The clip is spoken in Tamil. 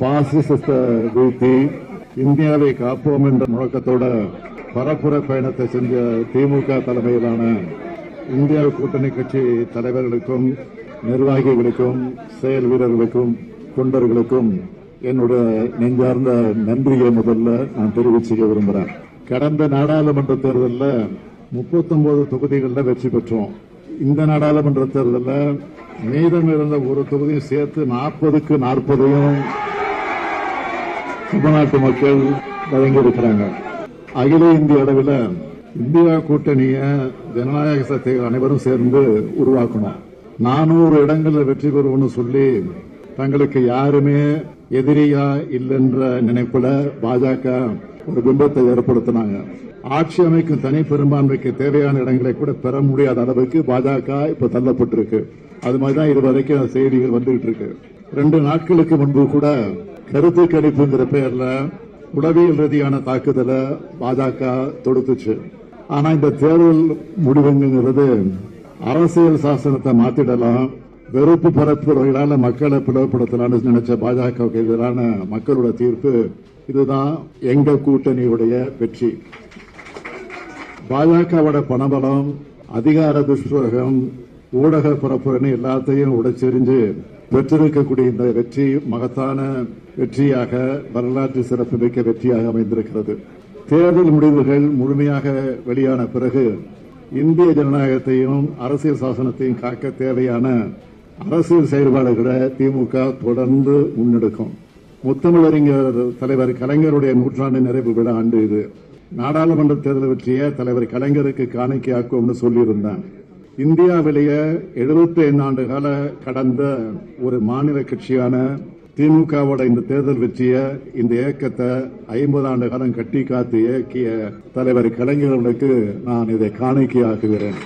பாசிசத்தை வீழ்த்தி இந்தியாவை காப்போம் என்ற முழக்கத்தோட பரப்புரை பயணத்தை செஞ்ச திமுக தலைமையிலான இந்தியா கூட்டணி கட்சி தலைவர்களுக்கும் நிர்வாகிகளுக்கும் செயல் வீரர்களுக்கும் தொண்டர்களுக்கும் என்னுடைய நெஞ்சார்ந்த நன்றியை முதல்ல நான் தெரிவிச்சுக்க விரும்புகிறேன். கடந்த நாடாளுமன்ற தேர்தலில் 39 தொகுதிகளில் வெற்றி பெற்றோம். இந்த நாடாளுமன்ற தேர்தலில் மீதம் இருந்த ஒரு தொகுதியும் சேர்த்து 40க்கு 40 தமிழ்நாட்டு மக்கள் வழங்கியிருக்கிறாங்க. அகில இந்திய அளவில் இந்தியா கூட்டணிய ஜனநாயக சக்தி அனைவரும் சேர்ந்து உருவாக்கணும். 400 இடங்களில் வெற்றி பெறுவோம்னு சொல்லி தங்களுக்கு யாருமே எதிரியா இல்லைன்ற நினைப்புல பாஜக ஒரு பிம்பத்தை ஏற்படுத்தினாங்க. ஆட்சி அமைக்கும் தனி பெரும்பான்மைக்கு தேவையான இடங்களை கூட பெற முடியாத அளவுக்கு பாஜக இப்ப தள்ளப்பட்டிருக்கு. அது மாதிரிதான் இதுவரைக்கும் செய்திகள் வந்துகிட்டு இருக்கு. 2 நாட்களுக்கு முன்பு கூட கருத்து கணிப்புங்கிற பெயர்ல உளவியல் ரீதியான தாக்குதலை பாஜக தொடுத்துச்சு. ஆனா இந்த தேர்தல் முடிவுங்கிறது அரசியல் சாசனத்தை மாத்திடலாம், வெறுப்பு பரப்புரைகளால மக்களை பிளவுபடுத்தலாம்னு நினைச்ச பாஜகவுக்கு எதிரான மக்களோட தீர்ப்பு இதுதான் எங்க கூட்டணியுடைய வெற்றி. பாஜகவோட பணபலம், அதிகார துஷ்பிரயோகம், ஊடக பரப்புரை எல்லாத்தையும் உடைச்செறிஞ்சு பெற்றிருக்கக்கூடிய இந்த வெற்றி மகத்தான வெற்றியாக, வரலாற்று சிறப்புமிக்க வெற்றியாக அமைந்திருக்கிறது. தேர்தல் முடிவுகள் முழுமையாக வெளியான பிறகு இந்திய ஜனநாயகத்தையும் அரசியல் சாசனத்தையும் காக்க தேவையான அரசியல் செயல்பாடுகளை திமுக தொடர்ந்து முன்னெடுக்கும். முத்தமிழறிஞர் தலைவர் கலைஞருடைய 100ஆண்டு நிறைவு விழா ஆண்டு இது. நாடாளுமன்ற தேர்தல் வெற்றிய தலைவர் கலைஞருக்கு காணிக்கையாக்கும்னு சொல்லியிருந்தார். இந்தியாவிலேயே 75 ஆண்டு கால கடந்த ஒரு மாநில கட்சியான திமுகவோட இந்த தேர்தல் வெற்றிய, இந்த இயக்கத்தை 50 ஆண்டு காலம் கட்டி காத்து இயக்கிய தலைவர் கலைஞர்களுக்கு நான் இதை காணிக்கையாக்குகிறேன்.